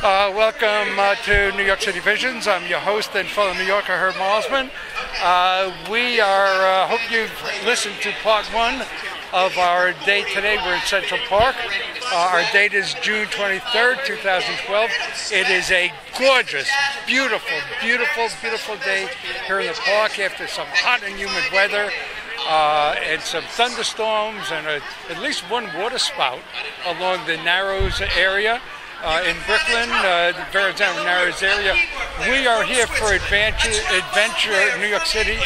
Welcome to New York City Visions. I'm your host and fellow New Yorker, Herb Malsman. Hope you've listened to part one of our day today. We're in Central Park. Our date is June 23rd, 2012. It is a gorgeous, beautiful, beautiful, beautiful day here in the park after some hot and humid weather. And some thunderstorms and at least one water spout along the Narrows area in Brooklyn, the very Narrows area. We are here for Adventure New York City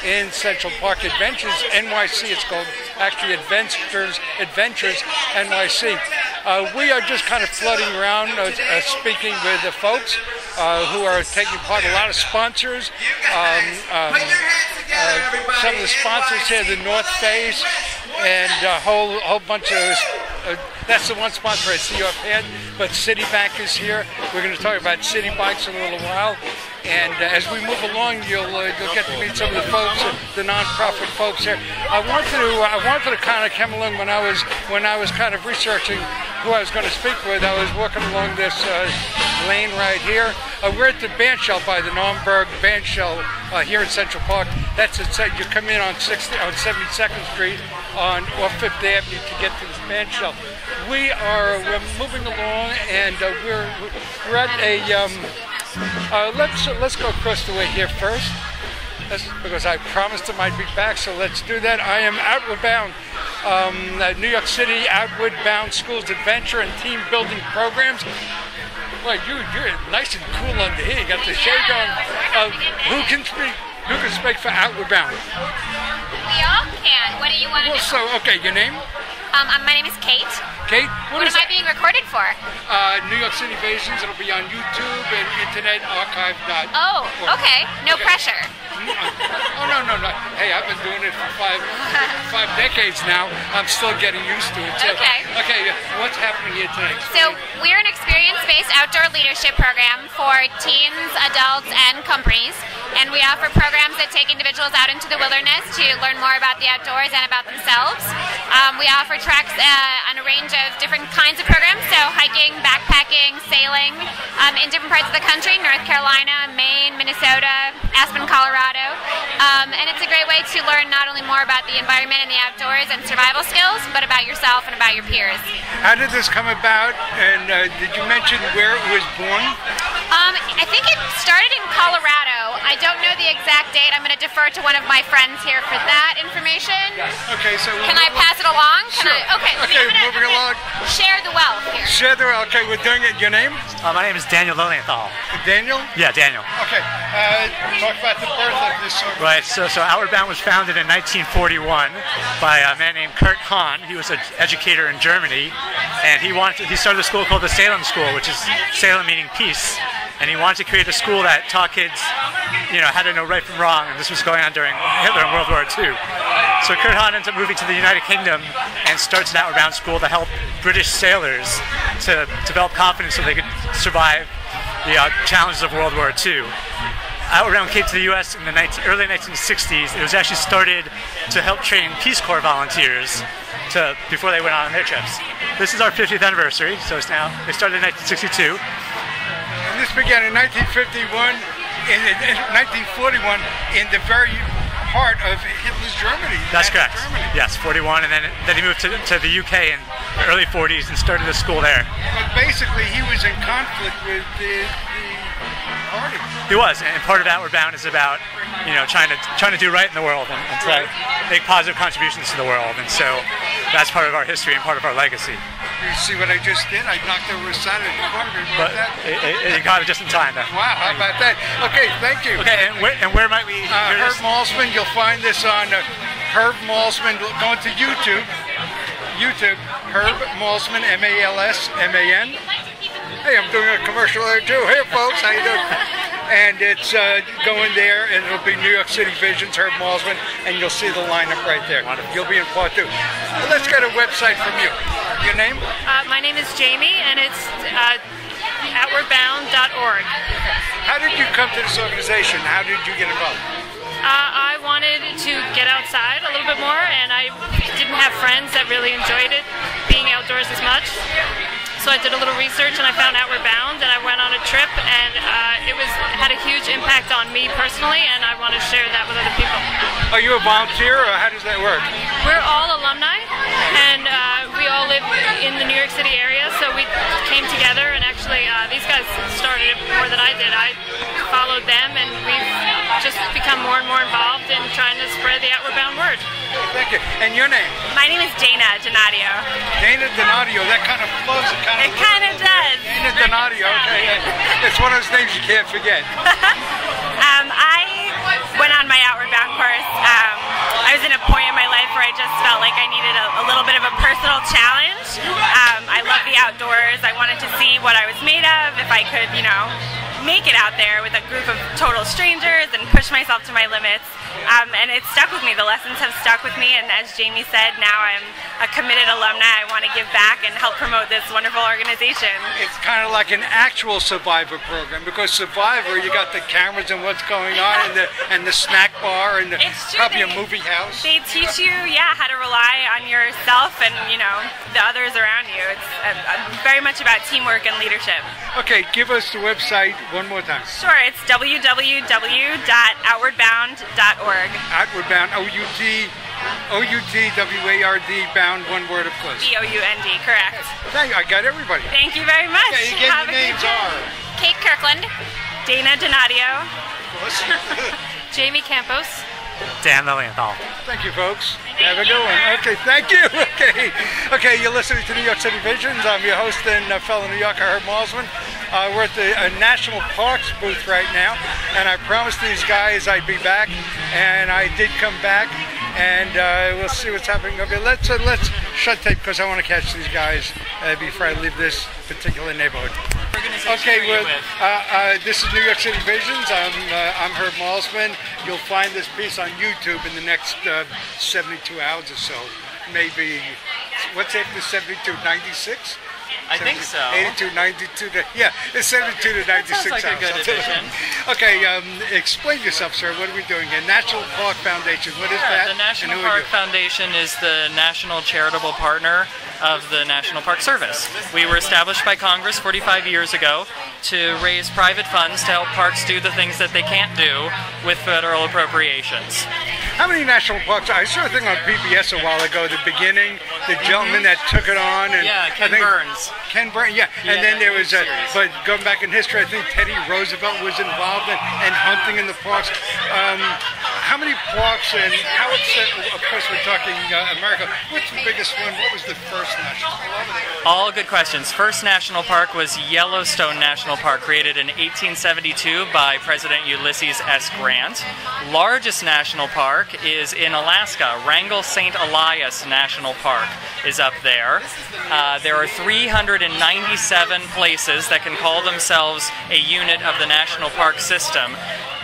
in Central Park. Adventures NYC, it's called actually Adventures NYC. We are just kind of floating around speaking with the folks who are taking part. A lot of sponsors. Some of the sponsors here, the North Face, and a whole bunch of. That's the one sponsor I see offhand, but Citibank is here. We're going to talk about city bikes in a little while, and as we move along, you'll get to meet some of the folks, the non-profit folks here. I wanted to kind of come along when I was kind of researching who I was going to speak with. I was walking along this lane right here. We're at the band shell by the Naumburg band shell here in Central Park. That's it. You come in on 72nd Street off Fifth Avenue to get to this band shell. We're moving along, and we're at a let's go across the way here first. Because I promised them I'd be back, so let's do that. I am Outward Bound, New York City Outward Bound Schools Adventure and Team Building Programs. Well, you're nice and cool under here. You got the shade on. Who can speak for Outward Bound? We all can. What do you want to do? So, okay, your name? My name is Kate. Kate? What am I being recorded for? New York City Visions. It'll be on YouTube and internetarchive.org. Oh, okay. No pressure. Oh, no. Hey, I've been doing it for five decades now. I'm still getting used to it. So, okay, what's happening here today? So, we're an experience-based outdoor leadership program for teens, adults, and companies. And we offer programs that take individuals out into the wilderness to learn more about the outdoors and about themselves. We offer treks on a range of different kinds of programs, so hiking, backpacking, sailing, in different parts of the country, North Carolina, Maine, Minnesota, Aspen, Colorado. And it's a great way to learn not only more about the environment and the outdoors and survival skills, but about yourself and about your peers. How did this come about, and did you mention where it was born? I think it started in Colorado. I don't know the exact date. I'm going to defer to one of my friends here for that information. Okay, so can I pass it along? Sure. Okay, moving along. Share the wealth here. Share the wealth. Okay, we're doing it. Your name? My name is Daniel Lilienthal. Daniel? Yeah, Daniel. Okay, talk about the birth of this organization. Right, so Outward Bound was founded in 1941 by a man named Kurt Hahn. He was an educator in Germany, and he started a school called the Salem School, which is Salem meaning peace. And he wanted to create a school that taught kids, how to know right from wrong, and this was going on during Hitler and World War II. So Kurt Hahn ends up moving to the United Kingdom and starts an Outward Bound school to help British sailors to develop confidence so they could survive the challenges of World War II. Outward Bound came to the U.S. in the early 1960s. It was actually started to help train Peace Corps volunteers before they went on their trips. This is our 50th anniversary, so they started in 1962. And this began in 1941, in 1941, in the very heart of Hitler's Germany. That's correct. Germany. Yes, 41, and then he moved to the UK in the early 40s and started a school there. But basically, he was in conflict with the party. He was, and part of Outward Bound is about trying to do right in the world and to make positive contributions to the world, and so that's part of our history and part of our legacy. You see what I just did? I knocked over a side of the corner. But you got it just in time, though. Wow, how about that? Okay, thank you. Okay, and where might we hear Herb Malsman, you'll find this on Herb Malsman, going to YouTube, Herb Malsman, M-A-L-S-M-A-N. Hey, I'm doing a commercial there too. Hey folks, how you doing? And it's going there, and it'll be New York City Visions, Herb Malsman, and you'll see the lineup right there. Wonderful. You'll be in part two. Let's get a website from you. Your name? My name is Jamie, and it's outwardbound.org. How did you come to this organization? How did you get involved? I wanted to get outside a little bit more, and I didn't have friends that really enjoyed it, being outdoors as much. So I did a little research, and I found Outward Bound, and I went me personally, and I want to share that with other people. Are you a volunteer, or how does that work? We're all alumni, and we all live in the New York City area, so we came together, and actually these guys started it more than I did. I followed them, and we've just become more and more involved in trying to spread the Outward Bound word. Thank you. And your name? My name is Dana Donadio. Dana Donadio. That kind of flows. It kind of does. Dana Donadio. Okay. It's one of those names you can't forget. I went on my Outward Bound course. I was in a point in my life where I just felt like I needed a little bit of a personal challenge. I love the outdoors. I wanted to see what I was made of, if I could, make it out there with a group of total strangers and push myself to my limits. And it stuck with me. The lessons have stuck with me, and as Jamie said, now I'm a committed alumni. I want to give back and help promote this wonderful organization. It's kind of like an actual Survivor program, because Survivor, you got the cameras and what's going on, and the snack bar, and probably a movie house. They teach you, how to rely on yourself and, the others around you. It's very much about teamwork and leadership. Okay, give us the website one more time. Sure, it's www.outwardbound.org. Outward Bound, O-U-T-W-A-R-D, bound, one word, of course. B-O-U-N-D, correct. Thank you, I got everybody. Thank you very much. Okay, again, your names are? Kate Kirkland. Dana Donadio. Jamie Campos. Dan Lilienthal. Thank you, folks. Have a good one. Okay, thank you. Okay, you're listening to New York City Visions. I'm your host and fellow New Yorker, Malsman. We're at the National Parks booth right now, and I promised these guys I'd be back, and I did come back, and we'll see what's happening. Okay, let's shut tape, because I want to catch these guys before I leave this particular neighborhood. Okay, this is New York City Visions. I'm Herb Malsman. You'll find this piece on YouTube in the next 72 hours or so. Maybe, what's after 72, 96? I think so. 82, 92, yeah, it's 72 to 96 that sounds like hours. a good addition. Okay, explain yourself, sir. What are we doing here? National Park Foundation, what is that? The National Park Foundation is the national charitable partner of the National Park Service. We were established by Congress 45 years ago to raise private funds to help parks do the things that they can't do with federal appropriations. How many national parks? I saw a thing on PBS a while ago, the beginning, the gentleman that took it on. And yeah, Ken Burns. Ken Burns, yeah. And then there was, but going back in history, I think Teddy Roosevelt was involved in hunting in the parks. How many parks, and how it's, of course we're talking America, what's the biggest one? What was the first national park? All good questions. First national park was Yellowstone National Park, created in 1872 by President Ulysses S. Grant. Largest national park is in Alaska. Wrangell St. Elias National Park is up there. There are 397 places that can call themselves a unit of the national park system.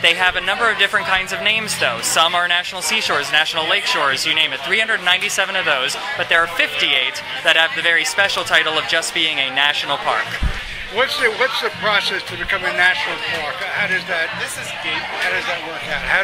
They have a number of different kinds of names, though. Some are national seashores, national lake shores, you name it. 397 of those, but there are 58 that have the very special title of just being a national park. What's the process to become a national park? How does that? How does that work out? How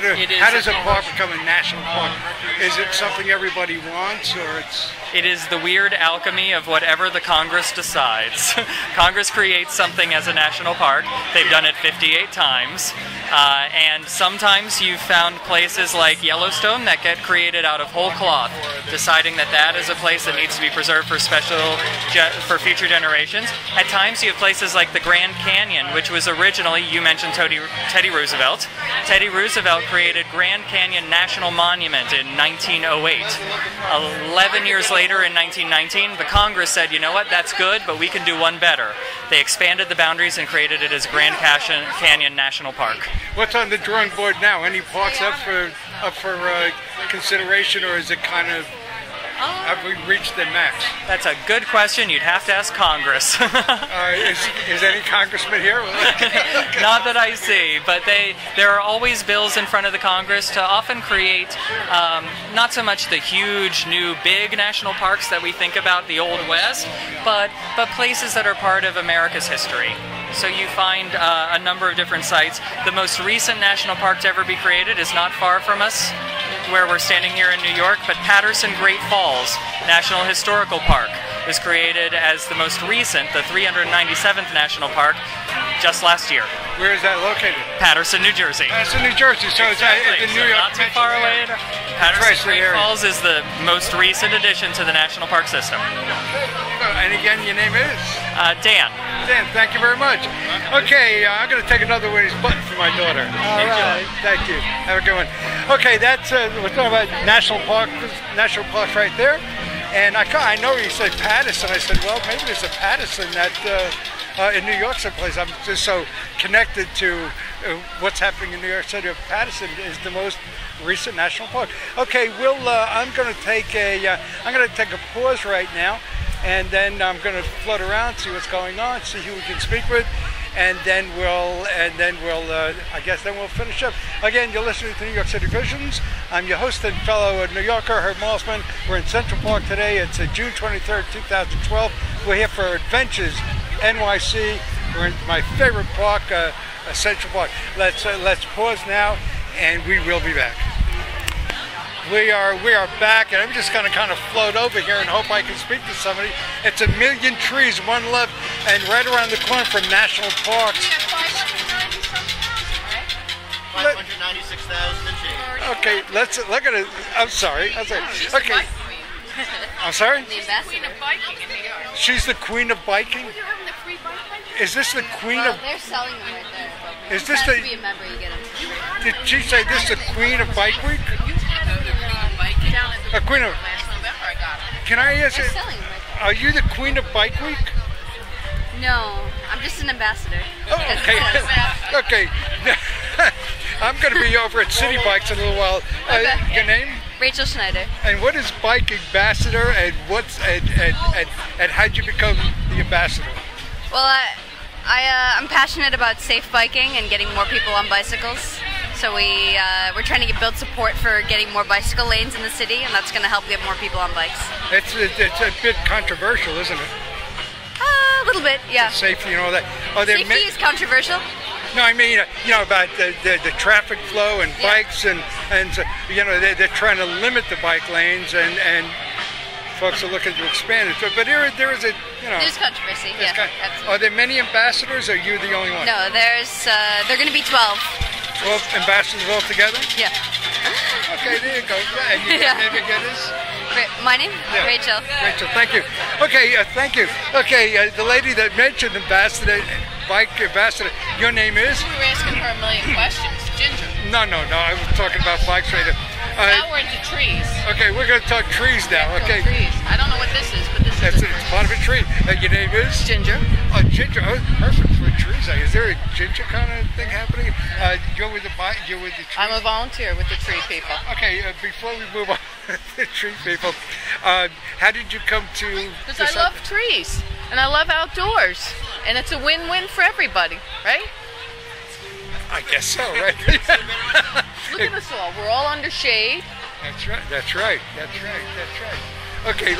does a park become a national park? Is it something everybody wants, or it's? It is the weird alchemy of whatever the Congress decides. Congress creates something as a national park. They've done it 58 times. And sometimes you've found places like Yellowstone that get created out of whole cloth, deciding that that is a place that needs to be preserved for for future generations. At times you have places like the Grand Canyon, which was originally, you mentioned Teddy Roosevelt. Teddy Roosevelt created Grand Canyon National Monument in 1908. 11 years later, in 1919, the Congress said, you know what, that's good, but we can do one better. They expanded the boundaries and created it as Grand Canyon National Park. What's on the drawing board now? Any parks up for consideration, or is it kind of, have we reached the max? That's a good question. You'd have to ask Congress. Is any congressman here? Not that I see, but there are always bills in front of the Congress to often create not so much the huge, new, big national parks that we think about, the Old West, but places that are part of America's history. So you find a number of different sites. The most recent national park to ever be created is not far from us, where we're standing here in New York, but Patterson Great Falls National Historical Park was created as the most recent, the 397th national park, just last year. Where is that located? Patterson, New Jersey. Patterson, New Jersey. So Exactly. it's in So New York. not too far away. Patterson Tri-State Great area. Falls is the most recent addition to the national park system. And again, your name is? Dan. Dan, thank you very much. Okay, I'm going to take another one of these buttons for my daughter. All right, thank you. Have a good one. Okay, that's we're talking about national parks right there. And I know you said Patterson. I said, well, maybe there's a Patterson that in New York someplace. I'm just so connected to what's happening in New York City. Patterson is the most recent national park. Okay, I'm going to take a pause right now. And then I'm going to float around, see what's going on, see who we can speak with, and then we'll finish up. Again, you're listening to New York City Visions. I'm your host and fellow New Yorker, Herb Malsman. We're in Central Park today. It's June 23rd, 2012. We're here for Adventures NYC. We're in my favorite park, Central Park. Let's pause now, and we will be back. We are back, and I'm just going to kind of float over here and hope I can speak to somebody. It's 1,000,000 trees, one love, and right around the corner from national parks. 596,000 and change. Okay, let's look at it. I'm sorry. Okay. I'm sorry? The queen of biking in New York. She's the queen of biking? You're having the free bike lane? Is this the queen Well, of... they're selling them right there. Is this You have the... to be a member, you get them. Did she say this is the queen of Bike Week? A queen of... Last November I got it. Can I ask They're you, selling them right are you the queen of Bike Week? there. No, I'm just an ambassador. Oh, okay. Okay. I'm going to be over at City Bikes in a little while. Your name? Rachel Schneider. And what is Bike Ambassador, and and how'd you become the ambassador? Well, I'm passionate about safe biking and getting more people on bicycles. So we're trying to build support for getting more bicycle lanes in the city, and that's going to help get more people on bikes. It's a bit controversial, isn't it? A little bit, yeah. Safety and all that. Are there Safety is controversial. No, I mean, about the traffic flow and bikes, and they're trying to limit the bike lanes, and folks are looking to expand it. But there is a, There's controversy, yeah. Absolutely. Are there many ambassadors, or are you the only one? No, they're going to be 12. 12 ambassadors altogether? Yeah. Okay, there you go. And your name again is? My name? Yeah. Rachel. Rachel, thank you. Okay, thank you. Okay, the lady that mentioned bike ambassador, your name is? We were asking her a million questions. Ginger. No, I was talking about bikes right now. Now we're into trees. Okay, we're going to talk trees now. Okay. Trees. I don't know what this is, but this That's is it's part of a tree. Your name is? Ginger. Oh, Ginger. Oh, perfect for trees. Is there a ginger kind of thing happening? You're with the trees? I'm a volunteer with the tree people. Okay, before we move on to the tree people, how did you come to... Because I love trees, and I love outdoors, and it's a win-win for everybody, right? I guess so, right? Look at us all. We're all under shade. That's right. Okay,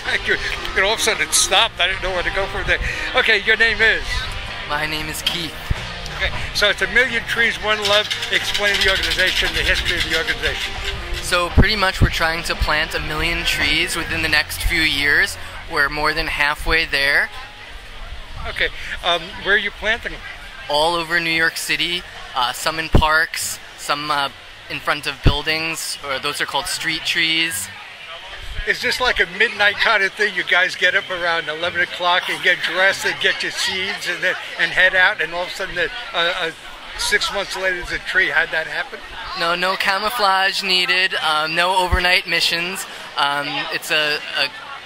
thank you. And all of a sudden it stopped. I didn't know where to go from there. Okay, your name is? My name is Keith. Okay, so it's 1,000,000 trees, one love. Explain the organization, the history of the organization. So pretty much we're trying to plant 1,000,000 trees within the next few years. We're more than halfway there. Okay, where are you planting them? All over New York City, some in parks, some in front of buildings, or those are called street trees. Is this like a midnight kind of thing? You guys get up around 11 o'clock and get dressed and get your seeds and head out, and all of a sudden 6 months later there's a tree. How'd that happen? No camouflage needed, no overnight missions. It's a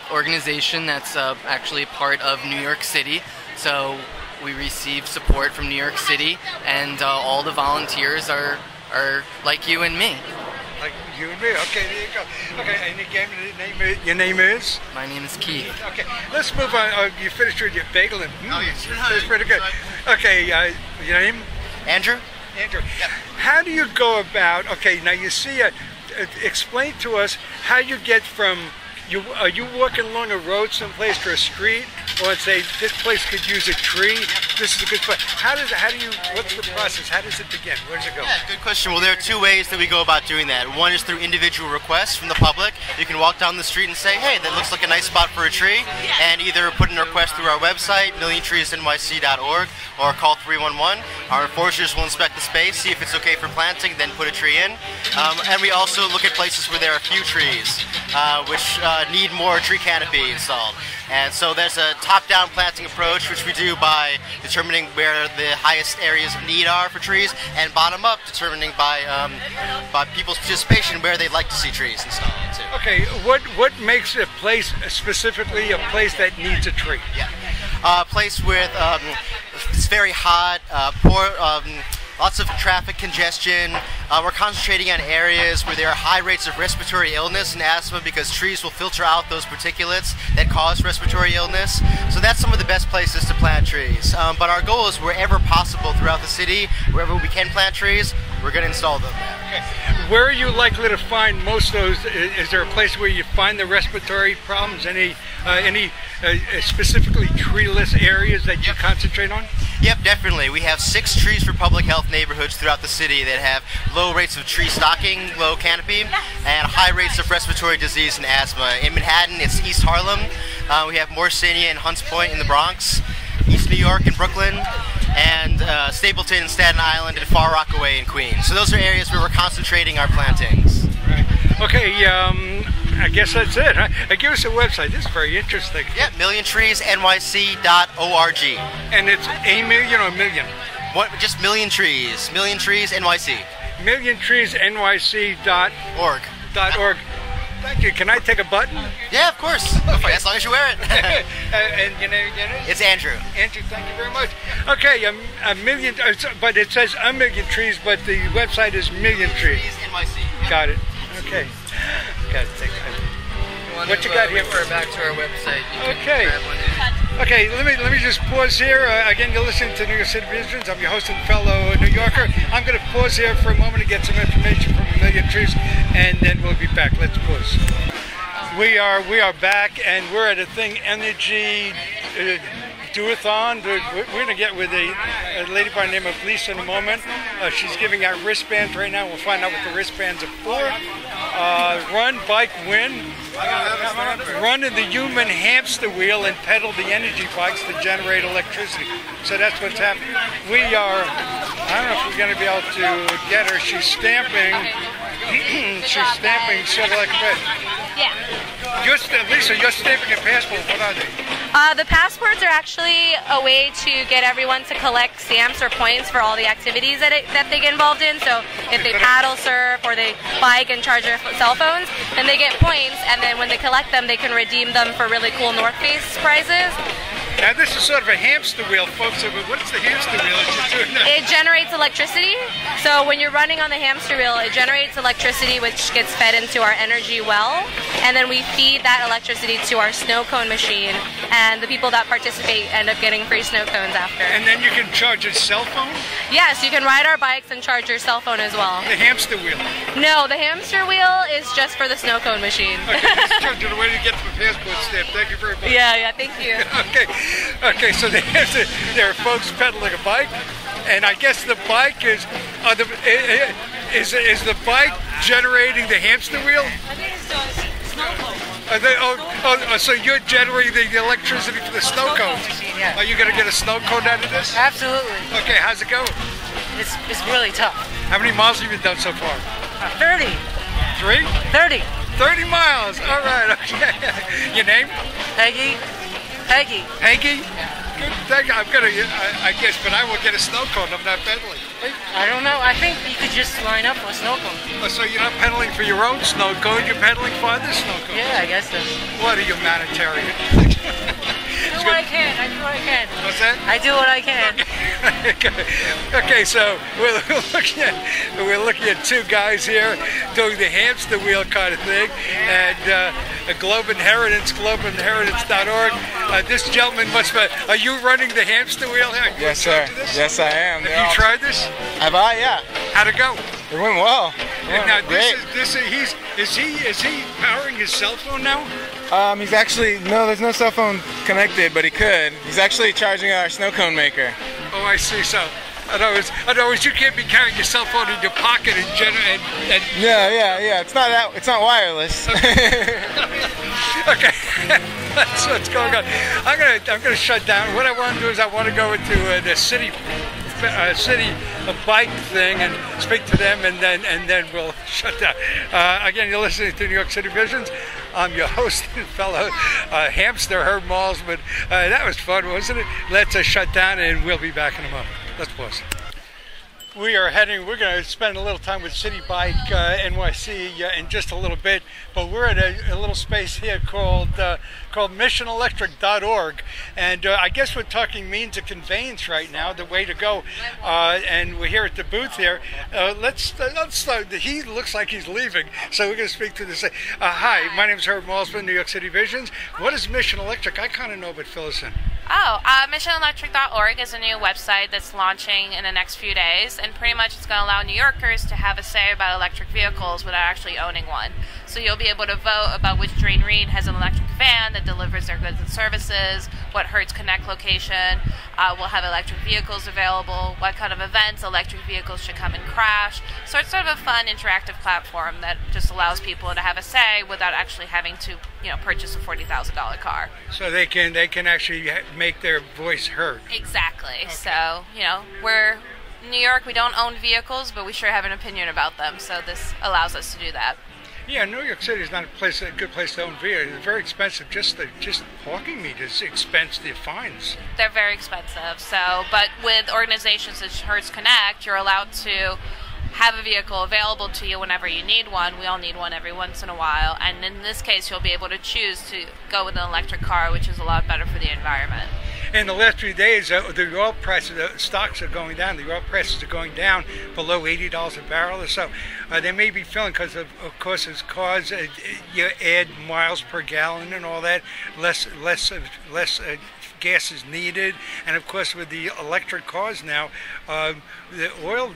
organization that's actually part of New York City, so we receive support from New York City, and all the volunteers are like you and me. Like you and me. Okay, there you go. Okay, and again, your name is? My name is Keith. Okay, let's move on. You finished with your bagel and that's pretty good. Okay, your name? Andrew? Andrew. Yep. How do you go about? Okay, now you see. Explain to us how you get from. Are you walking along a road someplace to a street, or say this place could use a tree? this is a good question. What's the process? How does it begin? Where does it go? Yeah, good question. Well, there are two ways that we go about doing that. One is through individual requests from the public. You can walk down the street and say, hey, that looks like a nice spot for a tree, and either put in a request through our website, milliontreesnyc.org, or call 311. Our enforcers will inspect the space, see if it's okay for planting, then put a tree in. And we also look at places where there are few trees, which need more tree canopy installed. And so there's a top-down planting approach, which we do by determining where the highest areas of need are for trees, and bottom-up, determining by people's participation where they'd like to see trees installed too. Okay, what makes a place specifically a place that needs a tree? Yeah, a place with it's very hot, poor. Lots of traffic congestion. We're concentrating on areas where there are high rates of respiratory illness and asthma because trees will filter out those particulates that cause respiratory illness. So that's some of the best places to plant trees. But our goal is wherever possible throughout the city, wherever we can plant trees, we're going to install them there. Okay. Where are you likely to find most of those? Is there a place where you find the respiratory problems? Any specifically treeless areas that you concentrate on? Yep, definitely. We have 6 trees for public health neighborhoods throughout the city that have low rates of tree stocking, low canopy, and high rates of respiratory disease and asthma. In Manhattan, it's East Harlem. We have Morsania and Hunts Point in the Bronx, East New York and Brooklyn, and Stapleton and Staten Island and Far Rockaway in Queens. So those are areas where we're concentrating our plantings. Right. Okay, I guess that's it. Huh? Give us a website. This is very interesting. Yeah, milliontreesnyc.org. And it's a million or a million? What? Just Million Trees. Million Trees NYC. milliontreesnyc.org. Thank you. Can I take a button? Yeah, of course. Okay. As long as you wear it. And your name again is? It's Andrew. Andrew, thank you very much. Okay, a million, but it says a million trees, but the website is Million Trees. NYC. Got it. Okay. Got it. What you got here? Refer back to our website. Okay. Okay, let me just pause here. Again, you're listening to New York City Visions. I'm your host and fellow New Yorker. I'm going to pause here for a moment to get some information from A Million Trees, and then we'll be back. Let's pause. We are back, and we're at a thing, Energy Do-a-thon. We're going to get with a lady by the name of Lisa in a moment. She's giving out wristbands right now. We'll find out what the wristbands are for. Run, bike, win. Run in the human hamster wheel and pedal the energy bikes to generate electricity. So that's what's happening. I don't know if we're going to be able to get her. She's stamping. She's stamping Chevrolet Corvette. Yeah. Lisa, you're stamping a passport. What are they? The passports are actually a way to get everyone to collect stamps or points for all the activities that they get involved in. So if they paddle surf or they bike and charge their cell phones, then they get points, and then when they collect them, they can redeem them for really cool North Face prizes. Now this is sort of a hamster wheel, folks. What's the hamster wheel? It generates electricity. So when you're running on the hamster wheel, it generates electricity which gets fed into our energy well. And then we feed that electricity to our snow cone machine. And the people that participate end up getting free snow cones after. And then you can charge your cell phone? Yes, you can ride our bikes and charge your cell phone as well. The hamster wheel? No, the hamster wheel is just for the snow cone machine. Okay, this is the way to get the passport stamp. Thank you very much. Yeah, thank you. Okay, so there are folks pedaling a bike, and I guess the bike is the bike generating the hamster wheel? I think it's snow cone. So you're generating the electricity for the snow cones? Machine, yeah. Are you going to get a snow cone out of this? Absolutely. Okay, how's it going? It's really tough. How many miles have you done so far? 30. 3? 30. 30 miles. All right. Okay. Your name? Peggy. Peggy? Good. Thank you. I guess, but I will get a snow cone. I'm not pedaling. I don't know. I think you could just line up for a snow cone. Oh, so you're not pedaling for your own snow cone, you're pedaling for other snow cones? Yeah, I guess so. What are you, humanitarian? I do what I can. What's that? I do what I can. Okay, so we're looking at two guys here doing the hamster wheel kind of thing, and Globe Inheritance, globeinheritance.org. This gentleman must be. Are you running the hamster wheel here? Yes, sir. Yes, I am. Have you tried this? Have I? Yeah. How'd it go? It went well. And now great. is he powering his cell phone now? He's actually, no, there's no cell phone connected, but he could. He's actually charging our snow cone maker. Oh, I see. So, in other words, you can't be carrying your cell phone in your pocket and Yeah. It's not wireless. Okay, that's what's going on. I'm gonna shut down. What I want to do is I want to go into the city bike thing and speak to them, and then we'll shut down. Again, you're listening to New York City Visions. I'm your host and fellow hamster, Herb Malsman. That was fun, wasn't it? Let's shut down, and we'll be back in a moment. Let's pause. We're going to spend a little time with City Bike NYC in just a little bit, but we're at a little space here called missionelectric.org, and I guess we're talking means of conveyance right now, the way to go, and we're here at the booth here. Let's start. He looks like he's leaving, so we're going to speak to this. Hi, my name is Herb Malsman, New York City Visions. What is Mission Electric? I kind of know, but fill us in. MissionElectric.org is a new website that's launching in the next few days, and pretty much it's going to allow New Yorkers to have a say about electric vehicles without actually owning one. So you'll be able to vote about which Drain Reed has an electric van that delivers their goods and services, what Hertz Connect location will have electric vehicles available, what kind of events electric vehicles should come and crash. So it's sort of a fun interactive platform that just allows people to have a say without actually having to, purchase a $40,000 car. So they can actually make their voice heard. Exactly. Okay. So, we're in New York, we don't own vehicles, but we sure have an opinion about them, so this allows us to do that. Yeah, New York City is not a good place to own vehicles. It's very expensive. Just parking meters expense the fines. They're very expensive. But with organizations such as Hertz Connect, you're allowed to have a vehicle available to you whenever you need one. We all need one every once in a while, and in this case, you'll be able to choose to go with an electric car, which is a lot better for the environment. In the last few days, the oil prices, the stocks are going down. The oil prices are going down below $80 a barrel or so. They may be feeling because of course, as cars, you add miles per gallon and all that, less gas is needed, and of course, with the electric cars now, the oil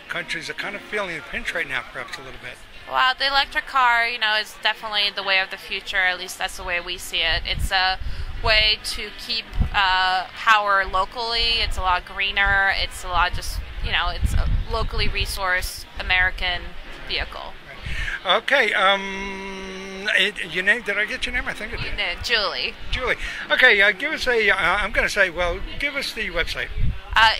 countries are kind of feeling the pinch right now, perhaps a little bit. Well, the electric car, is definitely the way of the future. At least that's the way we see it. It's a way to keep power locally. It's a lot greener. It's a lot just, it's a locally resourced American vehicle. Okay. Your name? Did I get your name? I think I did. You did. Julie. Julie. Okay. Give us give us the website.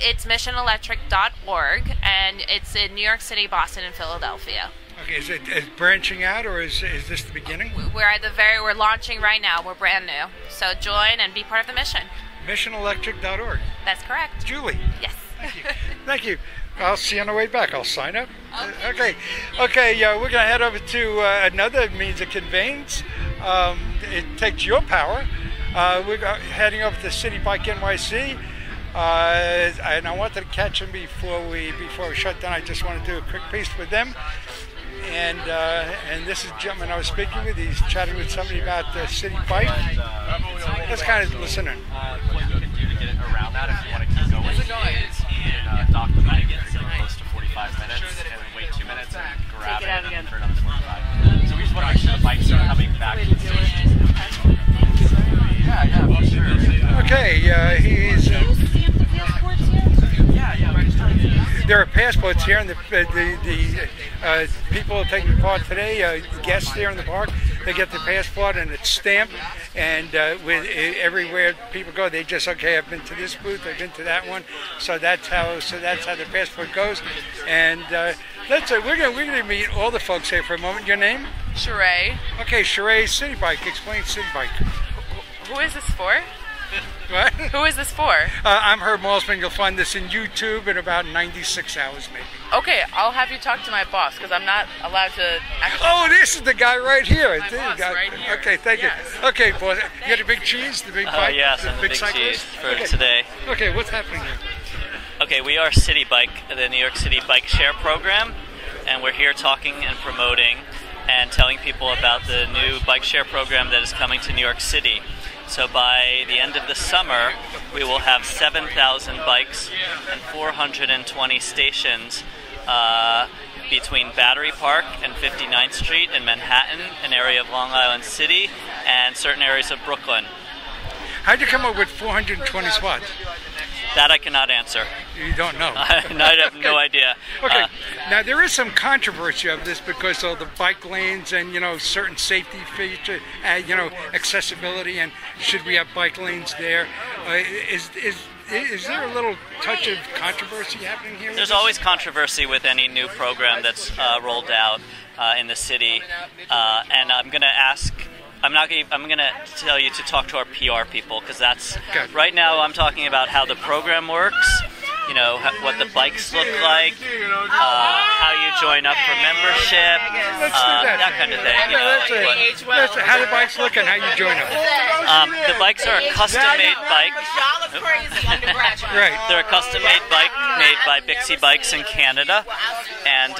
It's missionelectric.org, and it's in New York City, Boston, and Philadelphia. Okay, is it branching out, or is this the beginning? We're launching right now. We're brand new. So join and be part of the mission. Missionelectric.org. That's correct. Julie. Yes. Thank you. Thank you. I'll see you on the way back. I'll sign up. Okay. We're going to head over to another means of conveyance. It takes your power. We're heading over to City Bike NYC. And I wanted to catch them before we shut down. I just want to do a quick piece with them. And this is the gentleman I was speaking with. He's chatting with somebody about City Bike. Let's kind of listen in. What you can do to get it around that if you want to keep going and dock the bike in close to 45 minutes and wait 2 minutes and grab it for another 45. So we just want to make sure the bikes are coming back to the station. Yeah, for sure. Okay, he's... There are passports here, and the people taking part today, guests here in the park, they get the passport and it's stamped, and with everywhere people go, they just I've been to this booth, I've been to that one, so that's how the passport goes. And we're gonna meet all the folks here for a moment. Your name? Sheree. Okay, Sheree, City Bike. Explain City Bike. Who is this for? What? Who is this for? I'm Herb Malsman. You'll find this in YouTube in about 96 hours, maybe. Okay, I'll have you talk to my boss because I'm not allowed to. Oh, this is the guy right here. My boss right here. Okay, thank you. Okay, boss. You got the big cheese, the big bike, yes, the big cheese for today. Okay, what's happening here? Okay, we are City Bike, the New York City Bike Share program, and we're here talking and promoting and telling people about the new bike share program that is coming to New York City. So by the end of the summer, we will have 7,000 bikes and 420 stations between Battery Park and 59th Street in Manhattan, an area of Long Island City, and certain areas of Brooklyn. How'd you come up with 420 spots? That I cannot answer. You don't know? I have no idea. Okay. Now, there is some controversy of this because of the bike lanes and, certain safety features, accessibility, and should we have bike lanes there? Is there a little touch of controversy happening here? There's always controversy with any new program that's rolled out in the city, and I'm going to ask. I'm going to tell you to talk to our PR people because that's right now. I'm talking about how the program works. What the bikes look like, how you join up for membership, that kind of thing. How the bikes look and how you join up. The bikes are a custom-made bike. Right. They're a custom-made bike made by Bixie Bikes in Canada, and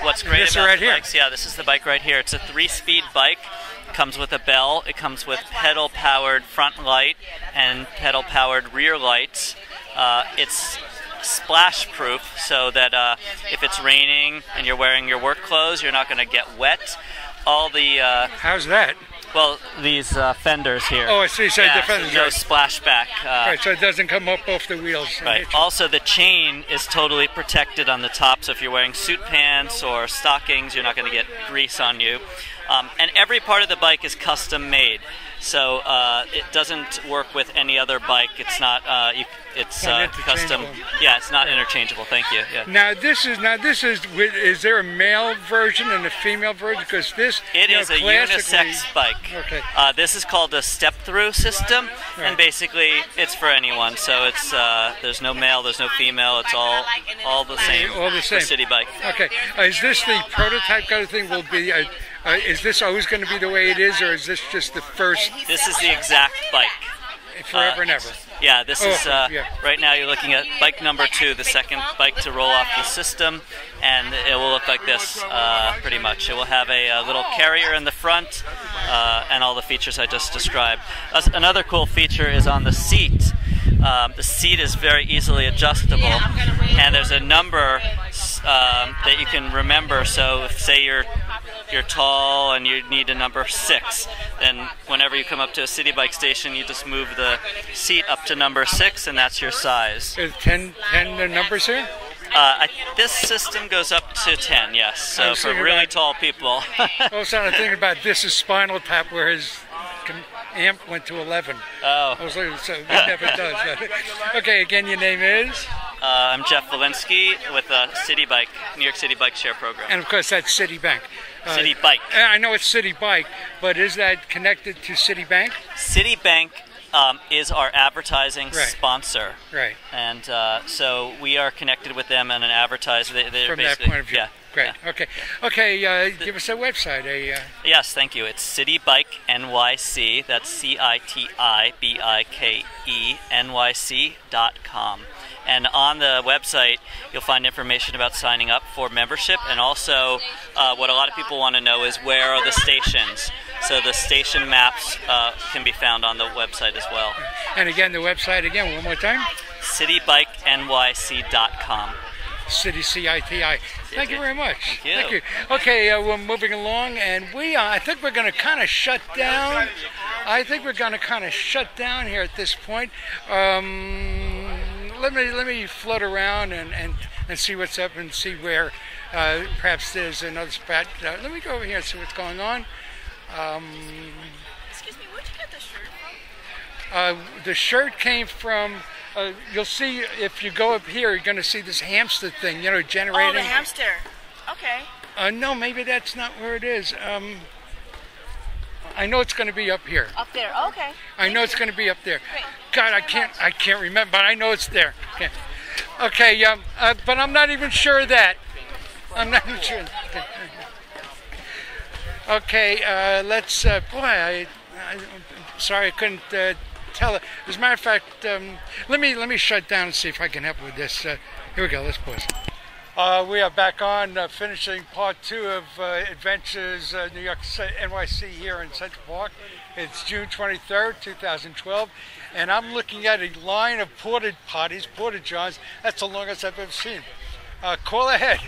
what's great about the bikes? Yeah, this is the bike right here. It's a 3-speed bike. It comes with a bell. It comes with pedal-powered front light and pedal-powered rear lights. It's splash-proof, so that if it's raining and you're wearing your work clothes, you're not going to get wet. All the how's that? Well, these fenders here. Oh, I see. So the fenders. No splashback. Right, so it doesn't come up off the wheels. Right. Also, the chain is totally protected on the top, so if you're wearing suit pants or stockings, you're not going to get grease on you. And every part of the bike is custom made, so it doesn't work with any other bike. It's not. It's custom. Yeah, it's not interchangeable. Thank you. Yeah. Now this is. Is there a male version and a female version? Because this it is a unisex bike. Okay. This is called a step-through system, and basically it's for anyone. So it's there's no male, there's no female. It's all the same. All the same. For city bike. Okay. Is this the prototype kind of thing? Will be. Is this always going to be the way it is, or is this just the first? This is the exact bike. Forever and ever. Yeah, this is right now. You're looking at bike number 2, the second bike to roll off the system, and it will look like this pretty much. It will have a little carrier in the front and all the features I just described. Another cool feature is on the seat. The seat is very easily adjustable, and there's a number that you can remember. So if, say, you're tall and you need a number 6, then whenever you come up to a city bike station, you just move the seat up to number 6, and that's your size. Is 10 numbers here? This system goes up to 10, yes. So for really tall people. Also, I'm thinking about this is Spinal Tap, where his amp went to 11. Oh. I was like, so it never does. Okay, again, your name is? I'm Jeff Walensky with City Bike, New York City Bike Share Program. And of course, that's Citibank. City Bike. I know it's City Bike, but is that connected to Citibank? Citibank is our advertising sponsor. Right. And so we are connected with them and an advertiser. From that point of view. Yeah. Great. Yeah. Okay. Okay. Give us a website. Yes, thank you. It's City Bike NYC. That's CITIBIKE-NYC.com. And on the website, you'll find information about signing up for membership, and also what a lot of people want to know is where are the stations. So the station maps can be found on the website as well. And again, the website again, one more time? CityBikeNYC.com. City CITI. Thank you very much. Thank you. Okay, we're moving along, and I think we're going to kind of shut down. I think we're going to kind of shut down here at this point. Let me float around and see what's up and see where perhaps there's another spot. Let me go over here and see what's going on. Excuse me, where'd you get the shirt from? The shirt came from. You'll see if you go up here, you're going to see this hamster thing, generating. Oh, the hamster. Okay. No, maybe that's not where it is. I know it's going to be up here. Up there. Okay. I know it's going to be up there. Great. God, I can't remember, but I know it's there. Okay. But I'm not even sure of that. I'm not even sure. Okay. Let's. I'm sorry, I couldn't. Tell it. As a matter of fact, let me shut down and see if I can help with this. Here we go. Let's pause. We are back on finishing part 2 of Adventures New York NYC here in Central Park. It's June 23rd, 2012, and I'm looking at a line of porta potties, porta johns. That's the longest I've ever seen. Call ahead.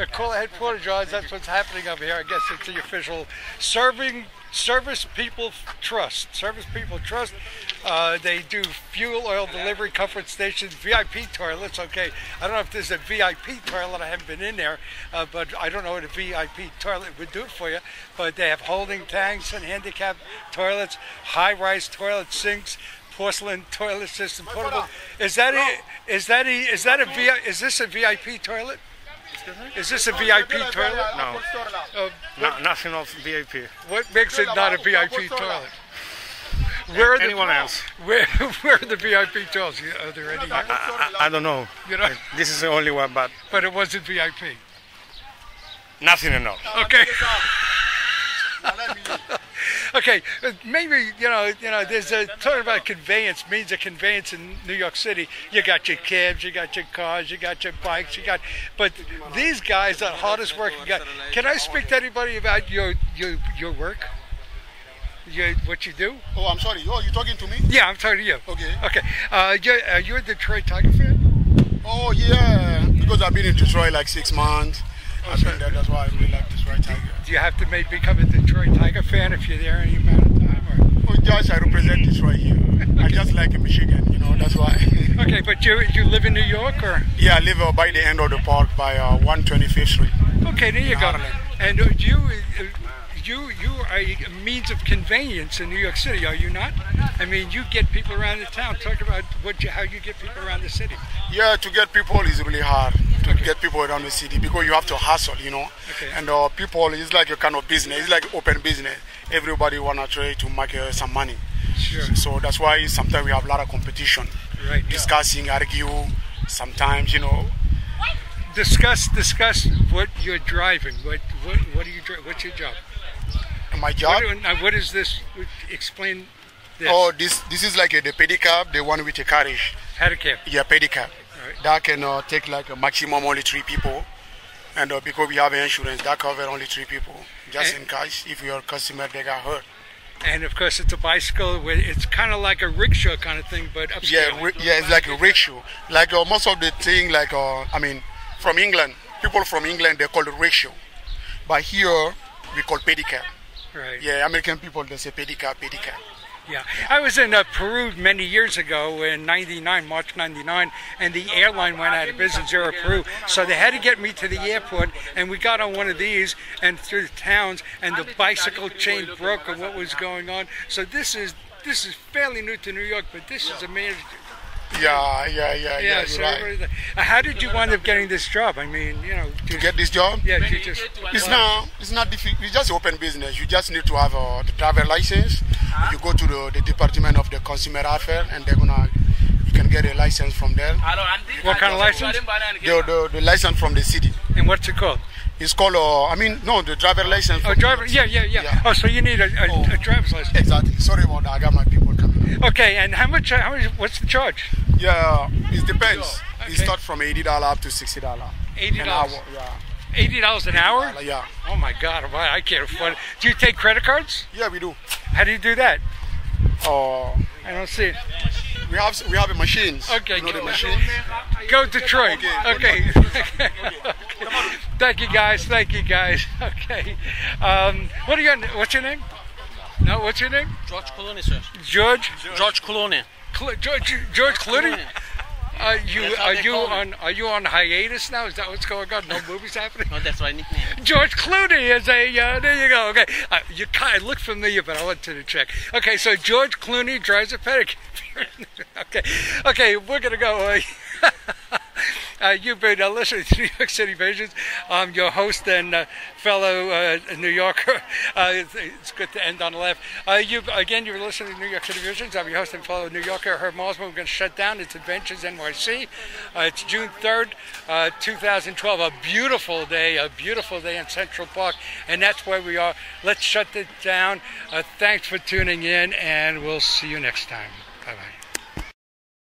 call ahead porta johns. That's what's happening over here. I guess it's the official Service People Trust. Service People Trust. They do fuel, oil delivery, comfort stations, VIP toilets. Okay, I don't know if there's a VIP toilet. I haven't been in there, but I don't know what a VIP toilet would do for you. But they have holding tanks and handicap toilets, high-rise toilet sinks, porcelain toilet system, portable. Is this a VIP toilet? Is this a VIP toilet? No. Nothing of VIP. What makes it not a VIP toilet? Where are anyone else? Where are the VIP toilets? Are there any? I don't know. You know? This is the only one, but it wasn't VIP. Nothing enough. Okay. Okay, maybe there's a talking about conveyance, means of conveyance in New York City. You got your cabs, you got your cars, you got your bikes, but these guys are the hardest working guys. Can I speak to anybody about your work? What you do? Oh, I'm sorry. Oh, you're talking to me? Yeah, I'm talking to you. Okay. Okay. You're a Detroit Tiger fan? Oh yeah, because I've been in Detroit like 6 months. I've been there, that's why I really like Detroit Tiger. Do you have to maybe become a Detroit Tiger fan if you're there any amount of time? Or? Oh, just I represent Detroit here. Okay. I just like Michigan, that's why. Okay, but you live in New York, or? Yeah, I live by the end of the park by 125th Street. Okay, there you go. And you are a means of conveyance in New York City, are you not? I mean, you get people around the town. Talk about how you get people around the city. Yeah, to get people is really hard. To get people around the city because you have to hustle, Okay. And people is like a kind of business. It's like open business. Everybody wanna try to make some money. Sure. So that's why sometimes we have a lot of competition. Right. Discussing, argue, sometimes, Discuss what you're driving. What are you driving? What's your job? My job? What is this? Explain this. Oh, this is like the pedicab, the one with a carriage. Pedicab? Yeah, pedicab. Right. That can take like a maximum only 3 people. And because we have insurance, that covers only 3 people. Just in case if your customer, they got hurt. And of course it's a bicycle. It's kind of like a rickshaw kind of thing, but upscale. Yeah, it's like a rickshaw. Like most of the thing, like, from England, people from England, they call it rickshaw. But here, we call pedicab. Right. Yeah, American people, they say pedicab. Yeah, I was in Peru many years ago in March 99, and the airline went out of business, Air Peru, so they had to get me to the airport, and we got on one of these and through the towns, and the bicycle chain broke and what was going on. So this is fairly new to New York, but this is amazing. Yeah. So right. How did you wind up getting this job? I mean, to get this job? Yeah, you just. It's not difficult. It's just open business. You just need to have the driver license. You go to the Department of the Consumer Affairs, and you can get a license from there. What kind of license? The license from the city. And what's it called? It's called, the driver license. Oh, driver, yeah. Oh, so you need a driver's license. Exactly. Sorry about that. I got my people coming. Okay, and how much? What's the charge? Yeah, it depends. Okay. It starts from $80 up to $60. $80 an hour. Yeah. $80 an hour? Yeah. Oh my God, I can't afford it. Do you take credit cards? Yeah, we do. How do you do that? I don't see it. We have a machines. Okay, the machine? Go Detroit. Okay. Thank you guys. Okay. What's your name? No, what's your name? George Clooney, sir. George Clooney. George Clooney? Are you on hiatus now? Is that what's going on? No movies happening? No, that's my nickname. George Clooney is there you go. Okay, you kind of look familiar, but I wanted to check. Okay, so George Clooney drives a pedicab. Okay, we're gonna go. You've been listening to New York City Visions. I'm your host and fellow New Yorker. It's good to end on a laugh. You're listening to New York City Visions. I'm your host and fellow New Yorker, Malsman. We're going to shut down. It's Adventures NYC. It's June 3rd, 2012. A beautiful day in Central Park, and that's where we are. Let's shut it down. Thanks for tuning in, and we'll see you next time. Bye-bye.